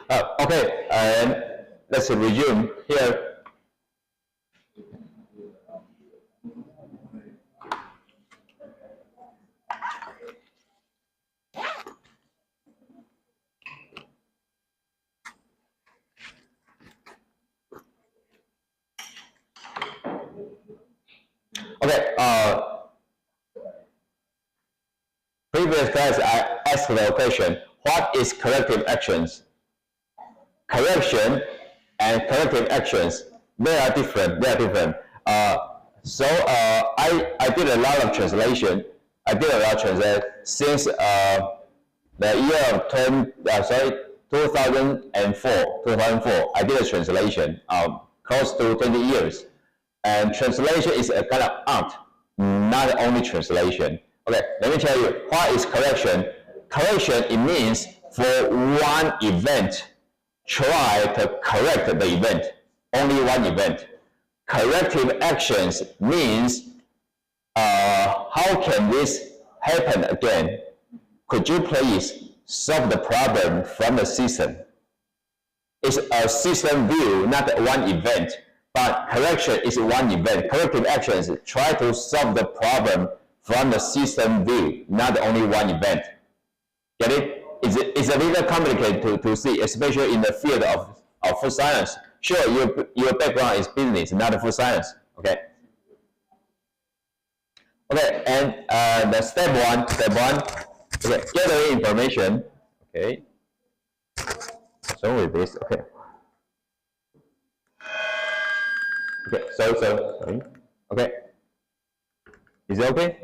Okay, and let's resume here. Okay, previous class I asked the question, what is corrective actions? Correction and corrective actions, they are different. I did a lot of translation. Since the year of 2004. I did a translation, close to 20 years. And translation is a kind of art, not only translation. Okay, let me tell you, what is correction? Correction, it means for one event, try to correct the event, only one event. Corrective actions means, how can this happen again? Could you please solve the problem from the system? It's a system view, not one event, but correction is one event. Corrective actions try to solve the problem from the system view, not only one event. Get it? It's a little complicated to see, especially in the field of food science. Sure, your background is business, not food science. Okay. Okay, and the step one. Okay, gather information. Okay. So with this, okay. Okay, sorry. Okay. Is it okay?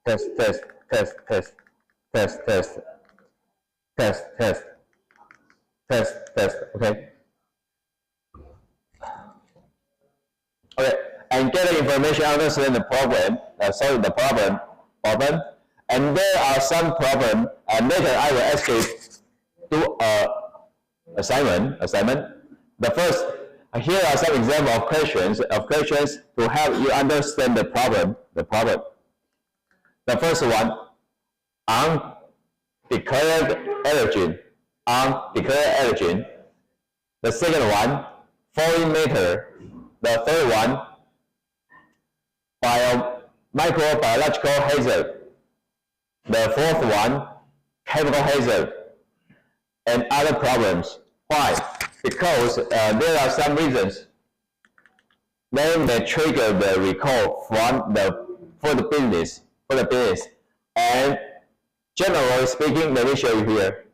Test. Okay. Okay. And get the information, understand the problem, solve the problem. And there are some problem. Later I will ask you do assignment. The first, here are some examples of questions to help you understand the problem. The first one, undeclared allergen. The second one, foreign matter. The third one, microbiological hazard. The fourth one, chemical hazard. And other problems. Why? Because there are some reasons. They may trigger the recall for the business. And generally speaking, let me show you here.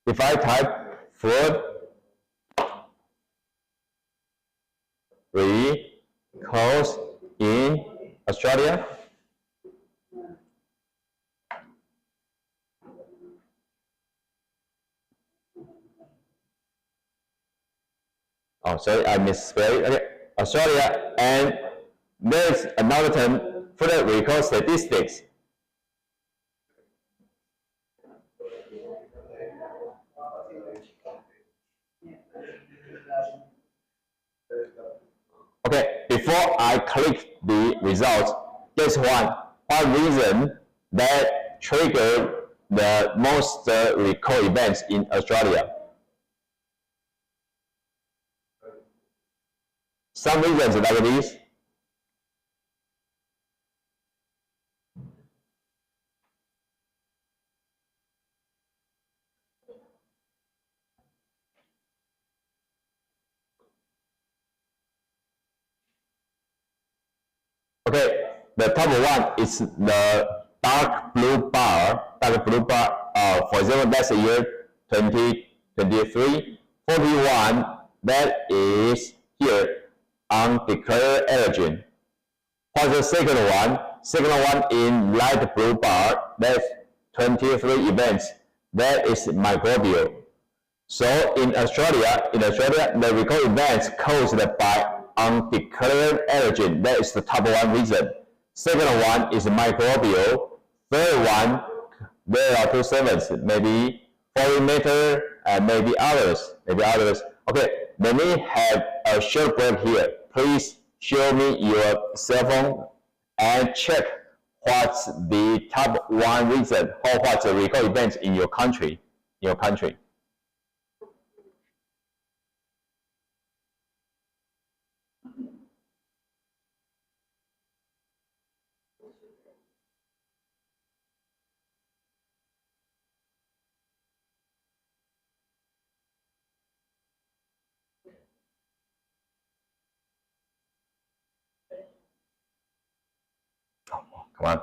If I type food recalls in Australia, oh, sorry, I misspelled. Okay, Australia, and there's another term for the recall statistics. Okay, before I click the results, guess what reason that triggered the most recall events in Australia? Some reasons like this. Okay, the top one is the dark blue bar. For example, that's the year 2023. 41, that is here, undeclared allergen. For the second one in light blue bar, that's 23 events. That is microbial. So in Australia, the recall events caused by undeclared allergen, that is the top one reason. Second one is microbial. Third one, there are 2 segments, maybe foreign matter and maybe others. Okay, let me have a short break here. Please show me your cell phone and check what's the top 1 reason or what's the recall events in your country. Come on.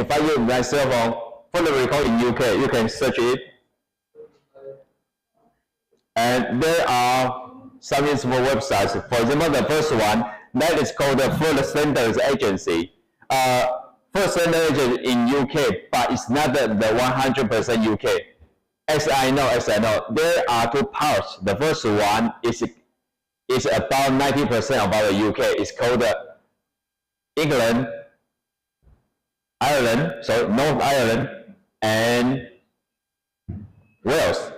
If I use my cell phone for the recall in UK, you can search it. And there are some useful websites. For example, the first one, that is called the Food Standards Agency. Food Standards Agency in UK, but it's not the 100% UK. As I know, there are 2 parts. The first one is about 90% about the UK. It's called England, Ireland, so North Ireland, and Wales.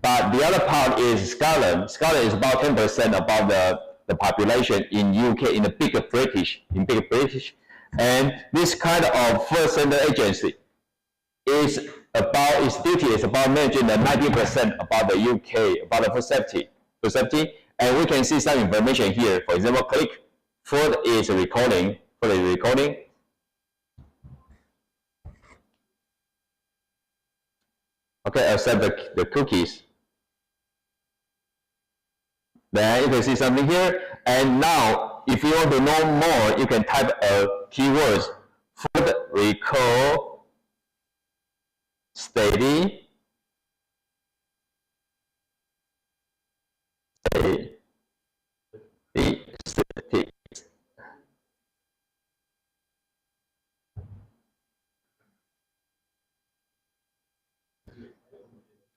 But the other part is Scotland. Scotland is about 10% about the population in UK, in the big British. And this kind of Food Standard Agency its duty is about managing the 90% about the UK, about the food safety. And we can see some information here. For example, click food is recording. Okay, accept the cookies. Then you can see something here. And now, if you want to know more, you can type keywords: food recall steady.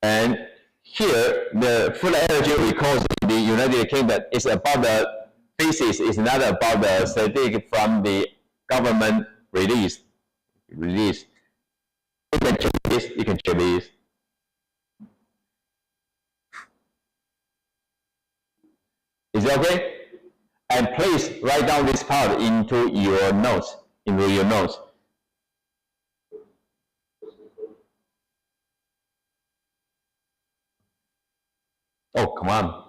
And here, the food allergy recalls in the United Kingdom is about the thesis, is not about the statistic from the government release. You can check this. Is it okay? And please write down this part into your notes. Oh, come on.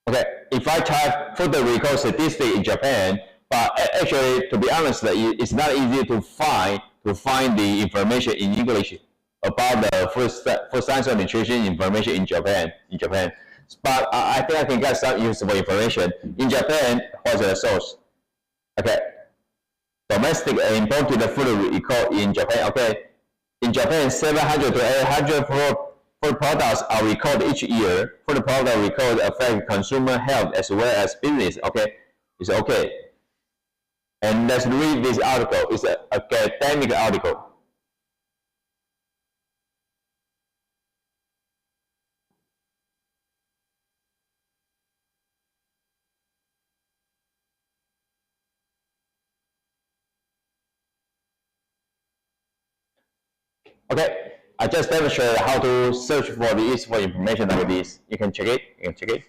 Okay, if I type food recall statistic in Japan, but actually, to be honest, it's not easy to find the information in English about the food science or nutrition information in Japan. But I think I can get some useful information. In Japan, what's the source? Okay, domestic and imported food recall in Japan. Okay, in Japan, 700 to 800 food products are recalled each year. Food product recalls affect consumer health as well as business. Okay, It's okay. And let's read this article. It's an academic article. Okay, I just demonstrated how to search for the useful information like this. You can check it. You can check it.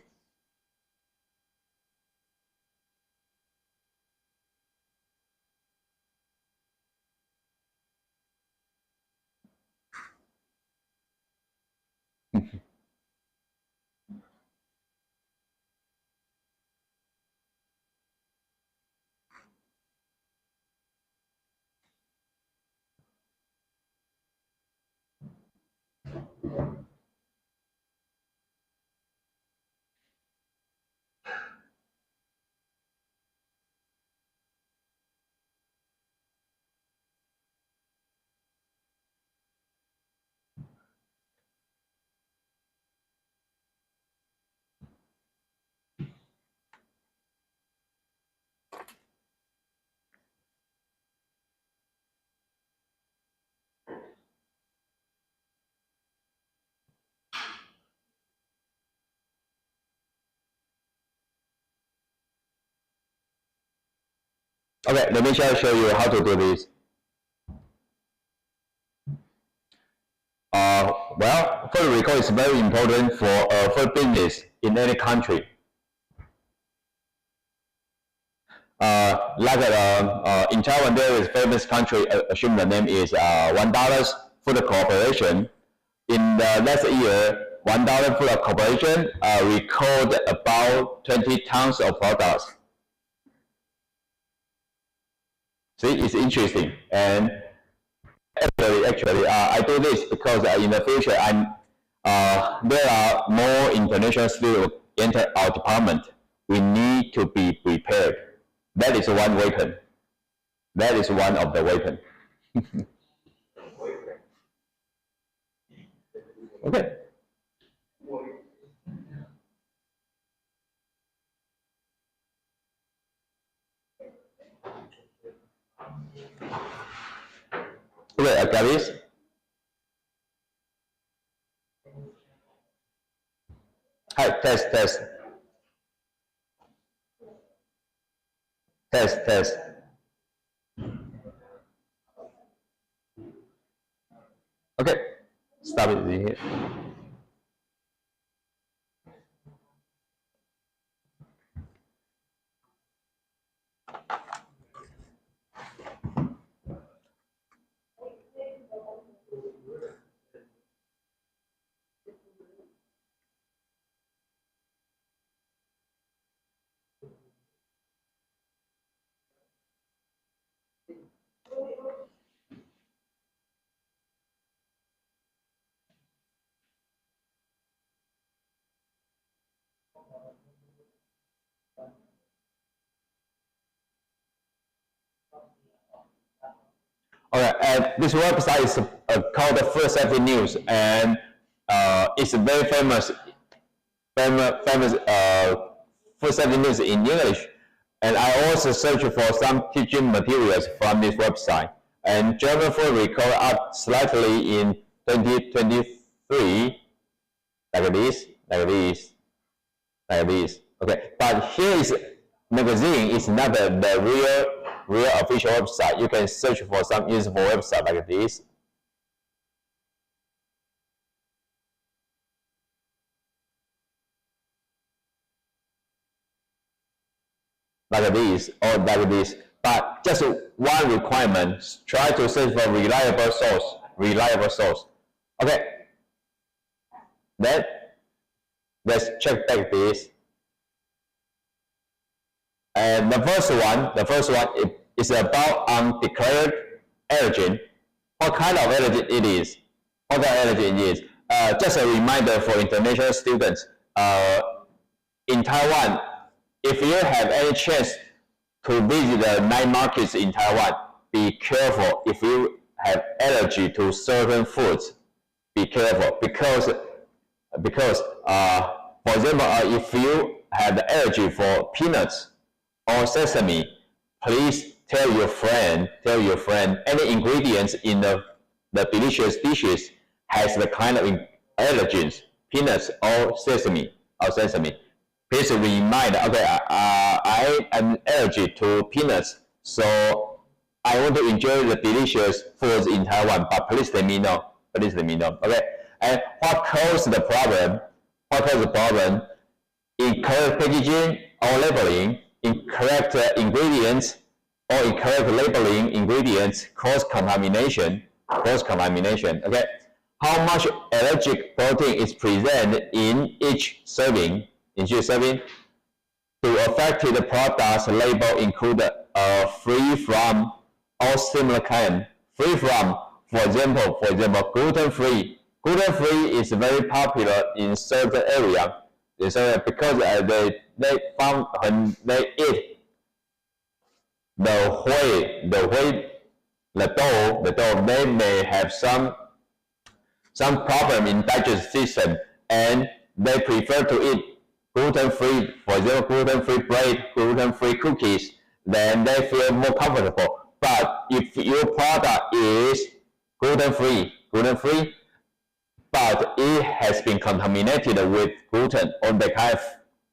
Okay, let me show you how to do this. Well, food record is very important for food business in any country. In Taiwan, there is a famous country, assume the name is $1 Food Corporation. In the last year, $1 Food Corporation recorded about 20 tons of products. See, it's interesting. And actually, I do this because in the future, there are more international students enter our department. We need to be prepared. That is one weapon. That is one of the weapons. Okay. Okay, I got this. Hi, test. Test. Okay, stop it here. Okay, and this website is called the Food Safety News, and it's a very famous Food Safety News in English. And I also searched for some teaching materials from this website. And German food record up slightly in 2023, like this. Okay, but here is magazine. It's not the real official website. You can search for some useful website like this. Like this or like this. But just one requirement: try to search for reliable source. Okay. Then let's check back this. And the first one is about undeclared allergen. What kind of allergen it is? Just a reminder for international students. In Taiwan, if you have any chance to visit the night markets in Taiwan, be careful. If you have allergy to certain foods, be careful because for example, if you have the allergy for peanuts, or sesame, please tell your friend any ingredients in the delicious dishes has the kind of allergens, peanuts or sesame. Please remind, okay, I am allergic to peanuts, so I want to enjoy the delicious foods in Taiwan, but please let me know. Okay. And what caused the problem? Incorrect packaging or labeling, incorrect ingredients or incorrect labeling ingredients cause contamination. Okay. How much allergic protein is present in each serving? To affected products label include free from or similar kind. Free from, for example, gluten-free. Gluten-free is very popular in certain area. Because they found when they eat the dough, they may have some problem in digestive system, and they prefer to eat gluten-free, for example, gluten-free bread, gluten-free cookies, then they feel more comfortable. But if your product is gluten-free, but it has been contaminated with gluten or the kind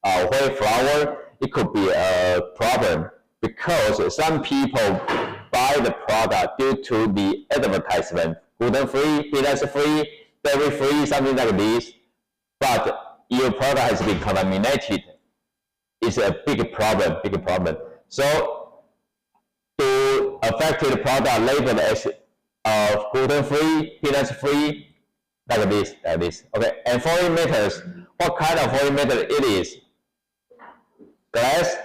of whey flour, it could be a problem, because some people buy the product due to the advertisement, gluten-free, peanuts-free, dairy-free, something like this, but your product has been contaminated. It's a big problem. So to affected product labeled as gluten-free, peanuts-free, like this. Okay. And foreign metals, what kind of foreign metal it is? Glass,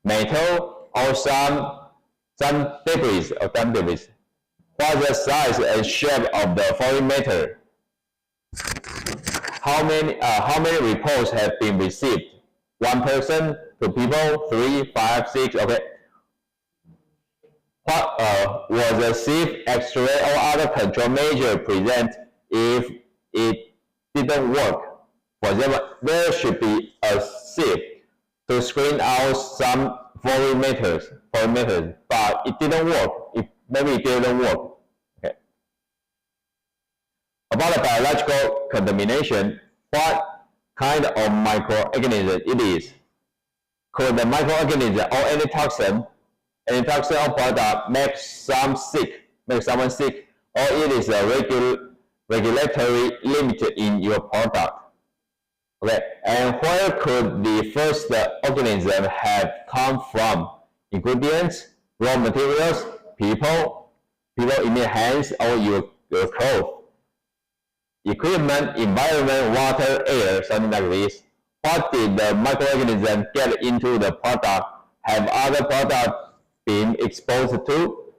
metal, or some debris. What's the size and shape of the foreign metal? How many reports have been received? 1 person, 2 people, 3, 5, 6. Okay. What was a sieve, X-ray, or other control measure present if it didn't work? For example, there should be a sieve to screen out some foreign metals, but it didn't work. Maybe it didn't work. Okay. About the biological contamination, what kind of microorganism it is? Could the microorganism or any toxin or product make someone sick, or it is a regulatory limit in your product? Okay, and where could the first organism have come from? Ingredients, raw materials, people in your hands or your clothes, equipment, environment, water, air, something like this. What did the microorganism get into the product? Have other products been exposed to?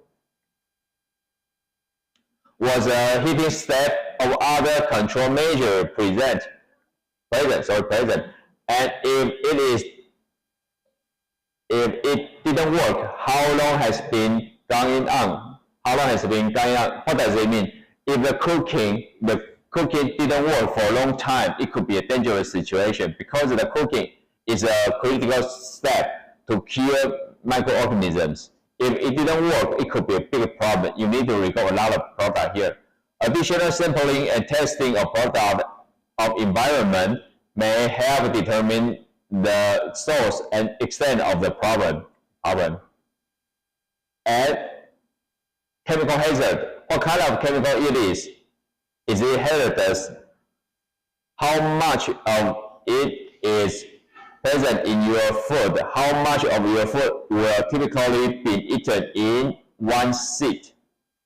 Was a heating step or other control measure present? And if it didn't work, how long has been going on? What does it mean? If the cooking didn't work for a long time, it could be a dangerous situation, because the cooking is a critical step to kill microorganisms. If it didn't work, it could be a big problem. You need to record a lot of product here. Additional sampling and testing of product of environment may help determine the source and extent of the problem. And chemical hazard. What kind of chemical it is? Is it hazardous? How much of it is present in your food? How much of your food will typically be eaten in one sit?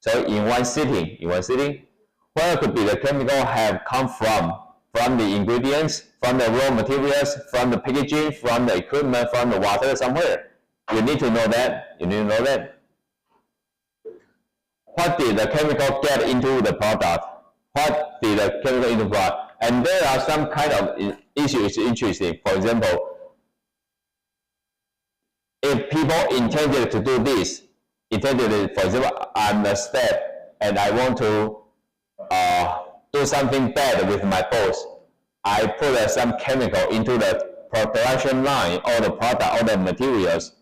So in one sitting. Where could be the chemical have come from? From the ingredients, from the raw materials, from the packaging, from the equipment, from the water, somewhere. You need to know that. What did the chemical get into the product? And there are some kind of issues interesting. For example, if people intended to do this, for example, I'm a staff and I want to do something bad with my boss, I put some chemical into the production line or the product or the materials.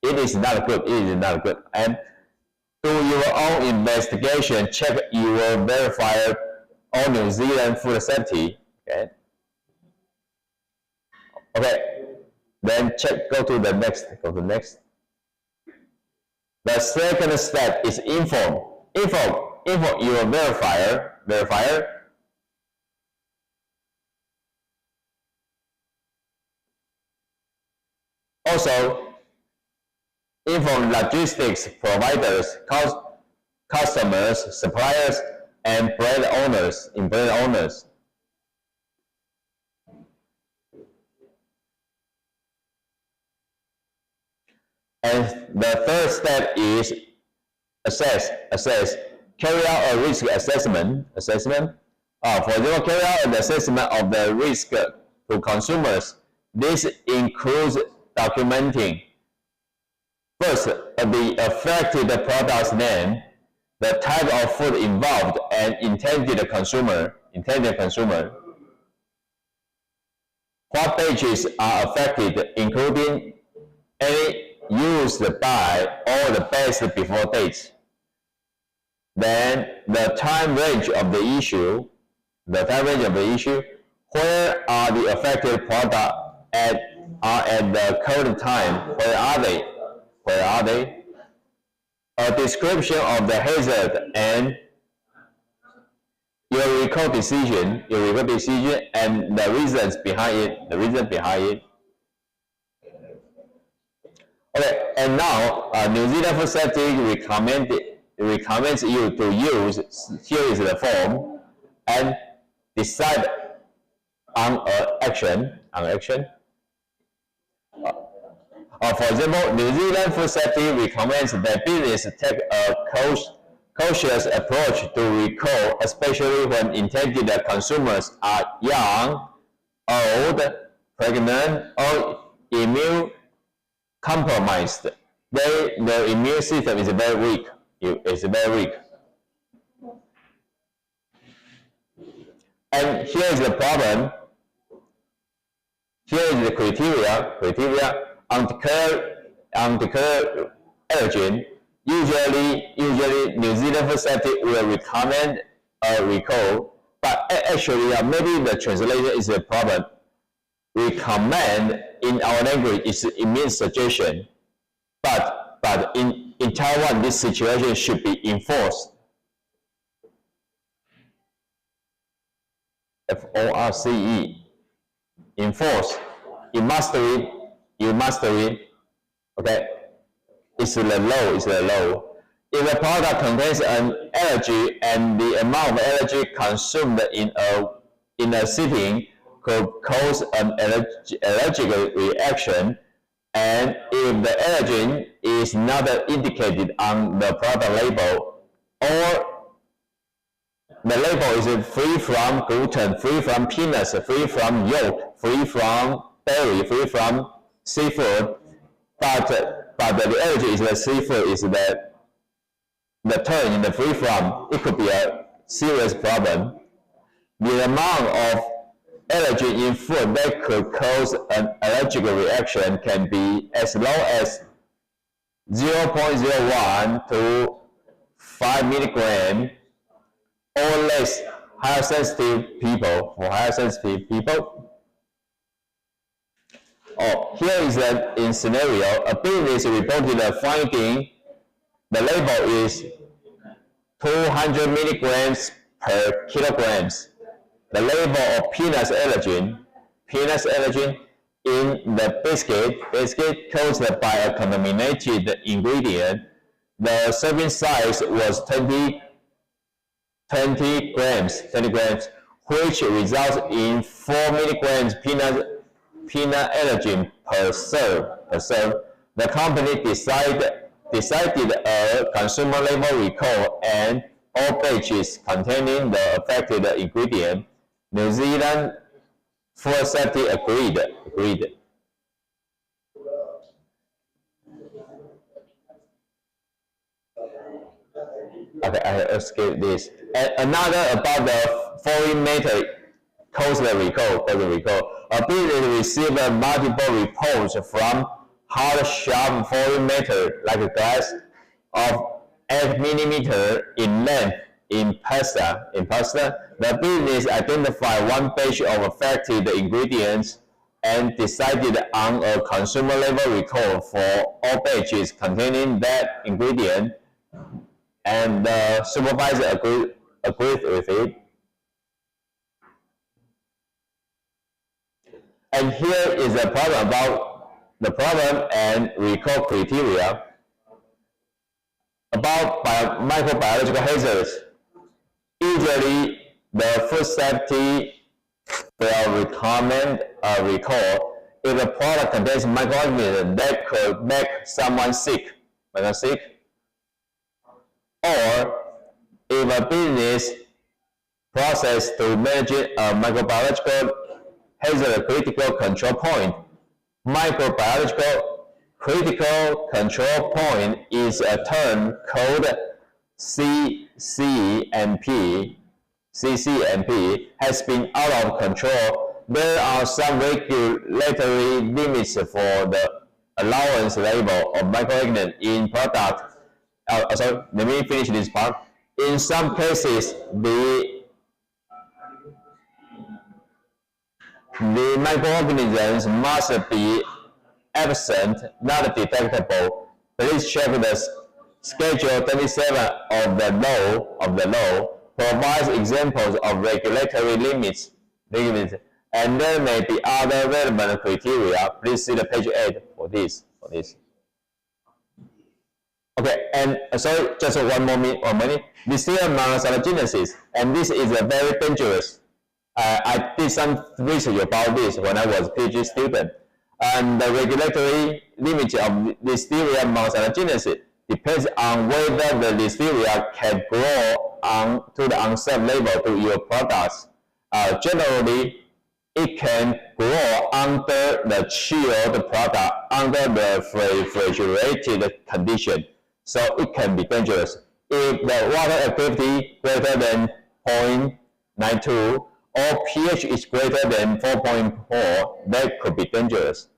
It is not good. It is not good. And do your own investigation. Check your verifier on New Zealand food safety. Okay. Okay. Then check. Go to the next. Go to the next. The second step is inform. Inform your verifier. Also, inform logistics providers, customers, suppliers, and brand owners. And the third step is assess. Carry out a risk assessment. For example, carry out an assessment of the risk to consumers. This includes documenting first the affected product's name, the type of food involved, and intended consumer. What batches are affected, including any used by or the best before dates. Then the time range of the issue. Where are the affected products at the current time? Where are they? A description of the hazard and your recall decision and the reasons behind it. Okay, and now New Zealand Food Safety recommends you to use, here is the form, and decide on action. For example, New Zealand Food Safety recommends that business take a cautious approach to recall, especially when intended consumers are young, old, pregnant, or immune compromised. Their immune system is very weak. And here is the problem. Here is the criteria. Undeclared allergen. Usually New Zealand Food Safety will recommend a recall, but actually maybe the translation is a problem. Recommend in our language it means suggestion, but in Taiwan this situation should be enforced. FORCE, enforce. You must read. Okay, it's the law. If a product contains an allergy and the amount of allergy consumed in a sitting could cause an allergic reaction, and if the allergen is not indicated on the product label, or the label is free from gluten, free from peanuts, free from yolk, free from berry, free from seafood, but the allergy is the seafood, is the term in the free from, it could be a serious problem. The amount of allergy in food that could cause an allergic reaction can be as low as 0.01 to 5 milligram, or less for higher sensitive people. Here is in scenario, a business reported a finding. The label is 200 milligrams per kilograms. The label of peanut allergen in the biscuit caused by a contaminated ingredient. The serving size was 20 grams, which results in 4 milligrams peanut allergen per serve. The company decided a consumer label recall, and all batches containing the affected ingredient. New Zealand Food Safety agreed. Okay, I escaped this. And another about the foreign matter caused the recall. A business received multiple reports from hard, sharp foreign matter like glass of 8 mm in length in pasta. The business identified one batch of affected ingredients and decided on a consumer level recall for all batches containing that ingredient, and the supervisor agreed with it. And here is a problem about the problem and recall criteria. About microbiological hazards. Usually, the food safety will recommend a recall if the product contains microorganisms that could make someone sick, or if a business process to manage a microbiological hazard critical control point. Microbiological critical control point is a term called CCMP. CCMP has been out of control. There are some regulatory limits for the allowance level of microorganisms in product. Sorry, let me finish this part. In some cases, the microorganisms must be absent, not detectable. Please check the Schedule 27 of the law provides examples of regulatory limits, and there may be other relevant criteria. Please see the page 8 for this. Okay, and sorry, just one minute. Listeria monocytogenesis, and this is a very dangerous. I did some research about this when I was a PhD student, and the regulatory limit of Listeria monocytogenesis depends on whether the Listeria can grow on to the unsafe level to your products. Generally, it can grow under the chilled product, under the refrigerated condition, so it can be dangerous. If the water activity greater than 0.92 or pH is greater than 4.4, that could be dangerous.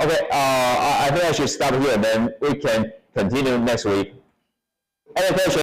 Okay, I think I should stop here, then we can continue next week. Any questions?